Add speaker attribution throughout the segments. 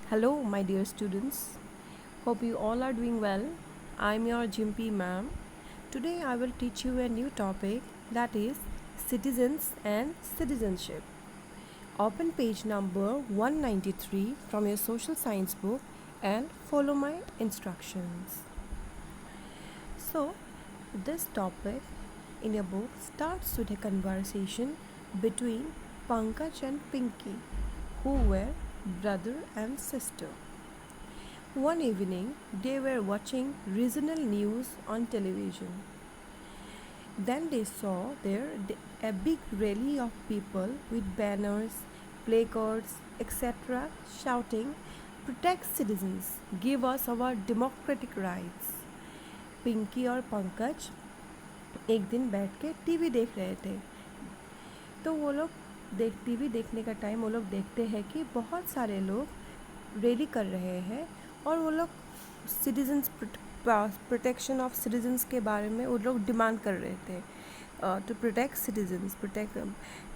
Speaker 1: Hello, my dear students. Hope you all are doing well. I'm your Jimpy ma'am. Today I will teach you a new topic that is citizens and citizenship. Open page number 193 from your social science book and follow my instructions. So, this topic in your book starts with a conversation between Pankaj and Pinky, who were brother and sister. One evening, they were watching regional news on television. Then they saw there a big rally of people with banners, placards, etc., shouting, "Protect citizens, give us our democratic rights." Pinky और पंकज एक दिन बैठ के TV देख रहे थे। तो वो लोग टीवी देखने का टाइम वो लोग देखते हैं कि बहुत सारे लोग रैली कर रहे हैं और वो लोग सिटीजन्स प्रोटेक्शन ऑफ सिटीजन्स के बारे में वो लोग डिमांड कर रहे थे to protect citizens protect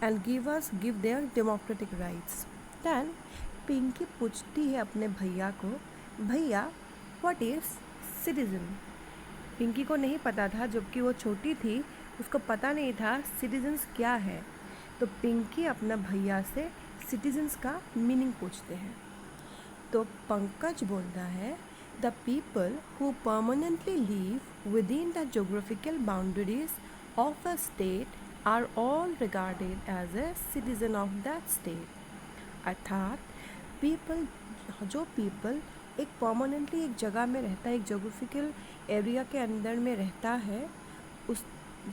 Speaker 1: and give their democratic rights. Then Pinky पूछती है अपने भैया को, भैया व्हाट इज़ सिटीजन। पिंकी को नहीं पता था, जबकि वो छोटी थी उसको पता नहीं था सिटीजन्स क्या है। तो पिंकी अपना भैया से सिटीजन्स का मीनिंग पूछते हैं। तो पंकज बोलता है, the people who permanently live within the geographical boundaries of a state are all regarded as a citizen of that state. अर्थात जो पीपल एक परमानेंटली एक जगह में रहता है, एक जोग्राफिकल एरिया के अंदर में रहता है, उस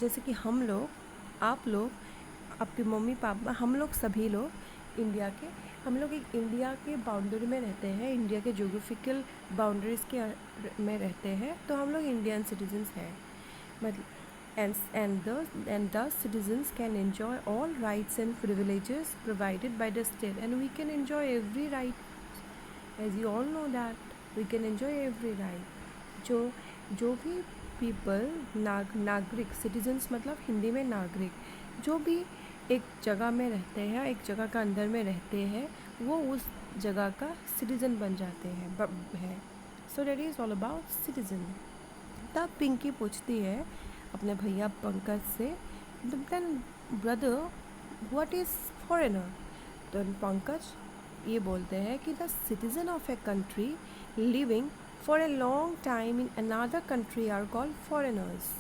Speaker 1: जैसे कि हम लोग, आप लोग, आपके मम्मी पापा, हम लोग सभी लोग इंडिया के, हम लोग एक इंडिया के बाउंड्री में रहते हैं, इंडिया के जोग्राफिकल बाउंड्रीज़ के में रहते हैं, तो हम लोग इंडियन सिटीजन्स हैं। मतलब and thus citizens can enjoy all rights and privileges provided by the state, and we can enjoy every right, as you all know that we can enjoy every right। जो भी people नागरिक, citizens मतलब हिंदी में नागरिक, जो भी एक जगह में रहते हैं, एक जगह का अंदर में रहते हैं, वो उस जगह का सिटीज़न बन जाते हैं। So that is all about citizen. तब पिंकी पूछती है अपने भैया पंकज से, then brother what is foreigner. तो पंकज ये बोलते हैं कि the citizen of a country living for a long time in another country are called foreigners.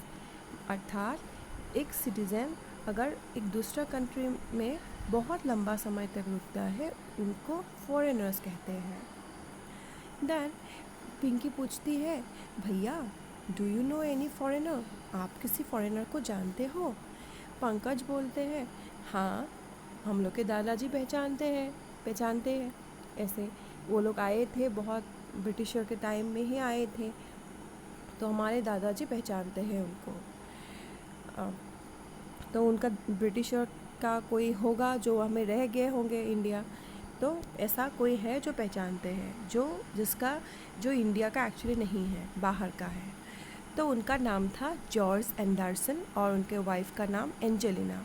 Speaker 1: अर्थात एक सिटीज़न अगर एक दूसरा कंट्री में बहुत लंबा समय तक रुकता है, उनको फॉरेनर्स कहते हैं। देन पिंकी पूछती है, भैया do you know any foreigner, आप किसी फॉरेनर को जानते हो। पंकज बोलते हैं, हाँ हम लोग के दादाजी पहचानते हैं। ऐसे वो लोग आए थे, बहुत ब्रिटिशर के टाइम में ही आए थे, तो हमारे दादाजी पहचानते हैं उनको। तो उनका ब्रिटिशर का कोई होगा जो हमें रह गए होंगे इंडिया, तो ऐसा कोई है जो पहचानते हैं, जो इंडिया का एक्चुअली नहीं है, बाहर का है। तो उनका नाम था जॉर्ज एंडरसन और उनके वाइफ का नाम एंजेलिना,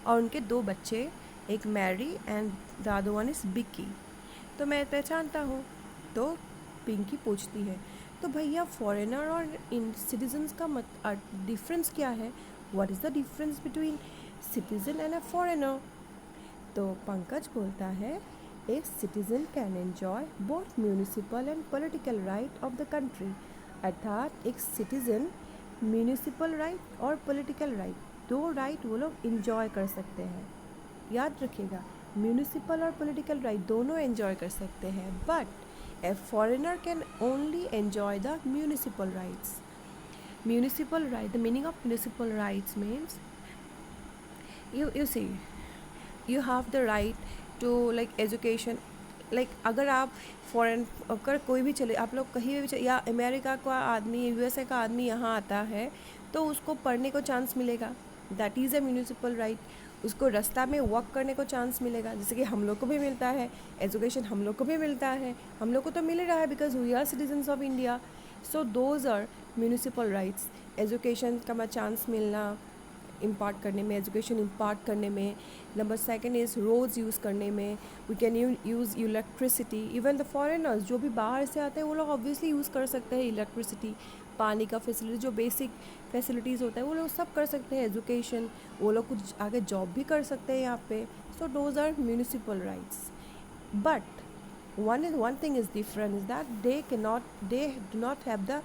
Speaker 1: और उनके 2 बच्चे, एक Mary and the other one is Bikki. तो मैं पहचानता हूँ। तो पिंकी पूछती है, तो भैया फॉरेनर और इन सिटीजन्स का डिफरेंस क्या है, what is the difference between citizen and a foreigner. तो पंकज बोलता है, a citizen can enjoy both municipal and political right of the country. अर्थात एक सिटीज़न म्यूनिसिपल राइट और पॉलिटिकल राइट, 2 राइट वो लोग इन्जॉय कर सकते हैं। याद रखिएगा, म्यूनिसिपल और पॉलिटिकल राइट दोनों एन्जॉय कर सकते हैं, but A foreigner can only enjoy the municipal rights. Municipal right, the meaning of municipal rights means you see, you have the right to like education, like अगर आप foreign, अगर कोई भी चले, आप लोग कहीं भी चले, या अमेरिका का आदमी, यूएसए का आदमी यहाँ आता है, तो उसको पढ़ने को चांस मिलेगा, that is a municipal right. उसको रास्ता में वॉक करने को चांस मिलेगा, जैसे कि हम लोग को भी मिलता है, एजुकेशन हम लोग को भी मिलता है, हम लोग को तो मिल रहा है because we are citizens of India. So those are municipal rights. Education का चांस मिलना, इम्पार्ट करने में, एजुकेशन इम्पार्ट करने में. Number second is roads use करने में. We can use electricity. Even the foreigners जो भी बाहर से आते हैं वो लोग ऑब्वियसली यूज़ कर सकते हैं इलेक्ट्रिसिटी, पानी का फैसिलिटी, जो बेसिक फैसिलिटीज़ होता है वो लोग सब कर सकते हैं. एजुकेशन, वो लोग कुछ आगे जॉब भी कर सकते हैं यहाँ पे. So those are municipal rights. But one thing is different is that they do not have the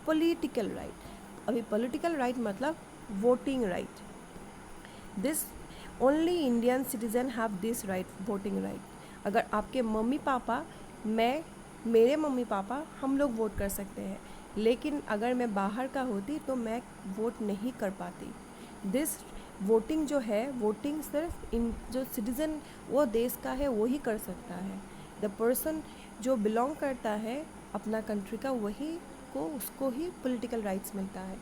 Speaker 1: political right. अभी political right मतलब voting right. This only Indian citizen have this right, voting right. अगर आपके mummy papa, मेरे mummy papa, हम लोग vote कर सकते हैं, लेकिन अगर मैं बाहर का होती तो मैं वोट नहीं कर पाती. दिस वोटिंग जो है, वोटिंग सिर्फ इन जो सिटीज़न वो देश का है वो ही कर सकता है. द पर्सन जो बिलोंग करता है अपना कंट्री का, वही को उसको ही पॉलिटिकल राइट्स मिलता है.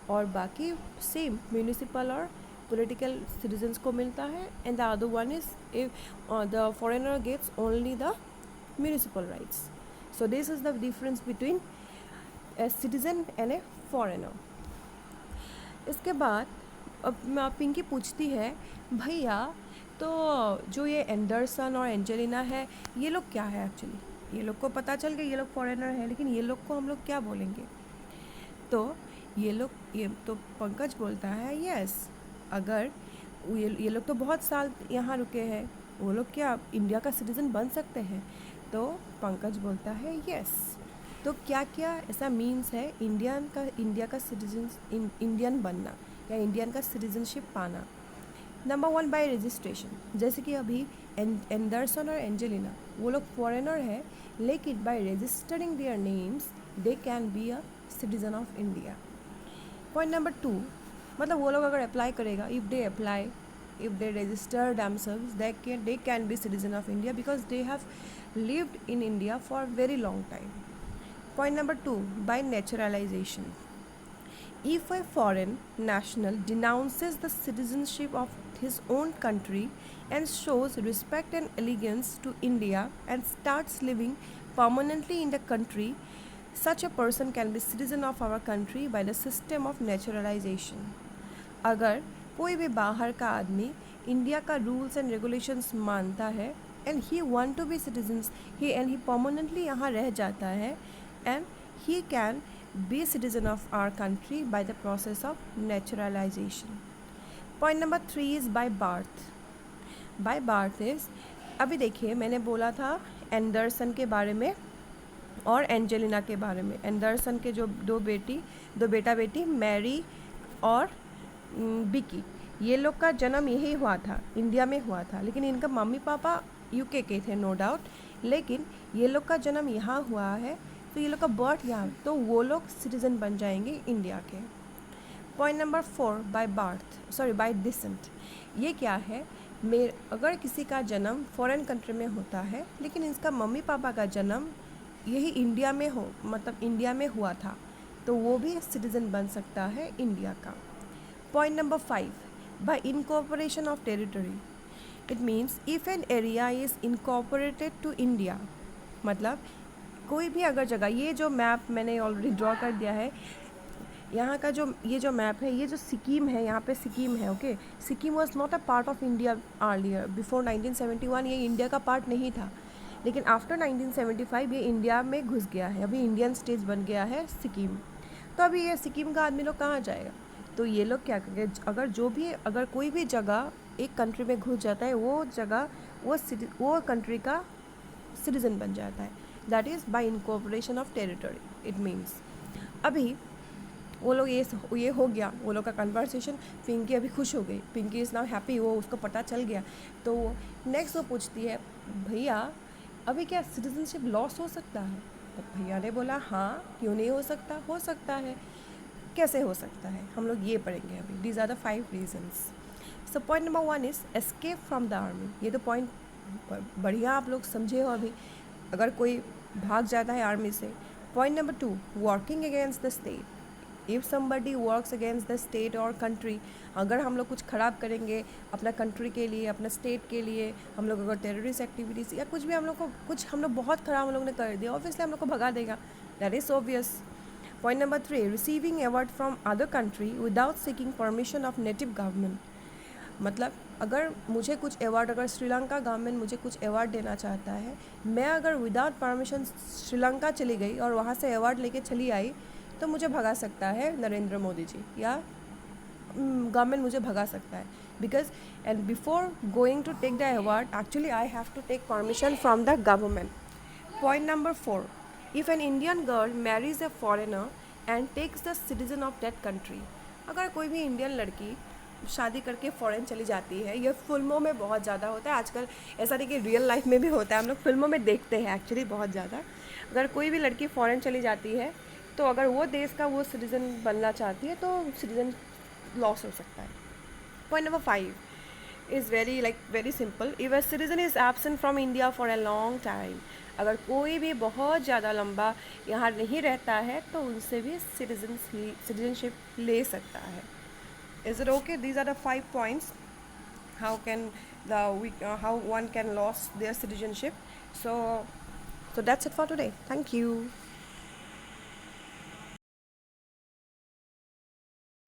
Speaker 1: और बाकी सेम म्यूनिसिपल और पॉलिटिकल सिटीजन्स को मिलता है. And the other one is if the foreigner gets only the municipal rights. So this is the difference between a citizen and a foreigner. इसके बाद अब पिंकी पूछती है, भैया तो जो ये एंडरसन और एंजेलिना है ये लोग क्या है एक्चुअली. ये लोग को पता चल गया ये लोग फॉरेनर हैं, लेकिन ये लोग को हम लोग क्या बोलेंगे. तो ये तो पंकज बोलता है यस, अगर ये लोग तो बहुत साल यहाँ रुके हैं, वो लोग क्या इंडिया का सिटीज़न बन सकते हैं. तो पंकज बोलता है यस. तो क्या क्या ऐसा मीन्स है इंडिया का सिटीजन, इंडियन बनना या इंडियन का सिटीजनशिप पाना. Number 1 bye registration. जैसे कि अभी एंडरसन और एंजेलिना वो लोग फॉरेनर है, लेकिन by registering their names they can be a citizen of India. Point number 2, मतलब वो लोग अगर अप्लाई करेगा, if they register themselves, they can be citizen of India because they have lived in India for a very long time. Point number 2, by naturalization. If a foreign national denounces the citizenship of his own country and shows respect and allegiance to India and starts living permanently in the country, such a person can be citizen of our country by the system of naturalization. अगर कोई भी बाहर का आदमी India का rules and regulations मानता है and he want to be citizens, he permanently यहाँ रह जाता है, and he can be citizen of our country by the process of naturalization. Point number 3 is by birth. By birth is, अभी देखिए मैंने बोला था एंडरसन के बारे में और एंजेलिना के बारे में. एंडरसन के जो दो बेटा बेटी मैरी और बिकी, ये लोग का जन्म यही हुआ था, इंडिया में हुआ था, लेकिन इनका मम्मी पापा यूके के थे नो डाउट, लेकिन ये लोग का जन्म यहाँ हुआ है, तो ये लोग का बर्थ यहाँ, तो वो लोग सिटीज़न बन जाएंगे इंडिया के. Point number 4, bye decent. ये क्या है, अगर किसी का जन्म फॉरेन कंट्री में होता है लेकिन इसका मम्मी पापा का जन्म यही इंडिया में हो, मतलब इंडिया में हुआ था, तो वो भी सिटीज़न बन सकता है इंडिया का. Point number 5, by incorporation of territory. It means if an area is incorporated to India, मतलब कोई भी अगर जगह, ये जो मैप मैंने ऑलरेडी ड्रॉ कर दिया है, यहाँ का ये जो मैप है, ये जो सिक्किम है, यहाँ पे सिक्किम है. Okay, Sikkim was not a part of India earlier. Before 1971 ये इंडिया का पार्ट नहीं था, लेकिन आफ्टर 1975 ये इंडिया में घुस गया है, अभी इंडियन स्टेट बन गया है सिक्किम. तो अभी ये सिक्किम का आदमी लोग कहाँ जाएगा, तो ये लोग क्या करेंगे, अगर कोई भी जगह एक कंट्री में घुस जाता है, वो जगह वो कंट्री का सिटीज़न बन जाता है. That is by incorporation of territory. It means अभी वो लोग ये हो गया वो लोग का कन्वर्सेशन. पिंकी अभी खुश हो गई, पिंकी इज़ नाउ हैप्पी, वो उसको पता चल गया. तो नेक्स्ट वो पूछती है, भैया अभी क्या सिटीजनशिप लॉस हो सकता है. तो भैया ने बोला हाँ, क्यों नहीं हो सकता है. कैसे हो सकता है, हम लोग ये पढ़ेंगे अभी. These are the 5 reasons. So point number 1 is escape from the army. ये तो पॉइंट बढ़िया आप लोग समझे हो अभी, अगर कोई भाग जाता है आर्मी से. Point number 2, working against the state. If somebody works against the state और कंट्री, अगर हम लोग कुछ ख़राब करेंगे अपना कंट्री के लिए, अपना स्टेट के लिए, हम लोग अगर टेररिस्ट एक्टिविटीज़ या कुछ भी हम लोग बहुत ख़राब हम लोग ने कर दिया, ऑब्वियसली हम लोग को भगा देगा. That is obvious. Point number 3, receiving award from other country without seeking permission of native government. मतलब अगर मुझे कुछ अवार्ड, अगर श्रीलंका गवर्नमेंट मुझे कुछ अवार्ड देना चाहता है, मैं अगर विदाउट परमिशन श्रीलंका चली गई और वहाँ से अवार्ड लेके चली आई, तो मुझे भगा सकता है नरेंद्र मोदी जी, या गवर्नमेंट मुझे भगा सकता है. Because and before going to take the award, actually I have to take permission from the government. Point number 4, if an Indian girl marries a foreigner and takes the citizen of that country. अगर कोई भी Indian लड़की शादी करके foreign चली जाती है, ये फिल्मों में बहुत ज़्यादा होता है आजकल, ऐसा नहीं कि रियल लाइफ में भी होता है, हम लोग फिल्मों में देखते हैं एक्चुअली बहुत ज़्यादा. अगर कोई भी लड़की फ़ॉरेन चली जाती है, तो अगर वो देश का वो सिटीज़न बनना चाहती है, तो सिटीज़न लॉस हो सकता है. Point number 5 is very simple. If a citizen is absent from India for a long time, अगर कोई भी बहुत ज़्यादा लंबा यहाँ नहीं रहता है, तो उनसे भी सिटीजनशिप ले सकता है. Is it okay? These are the 5 points. How one can lose their citizenship. So that's it for today. Thank you.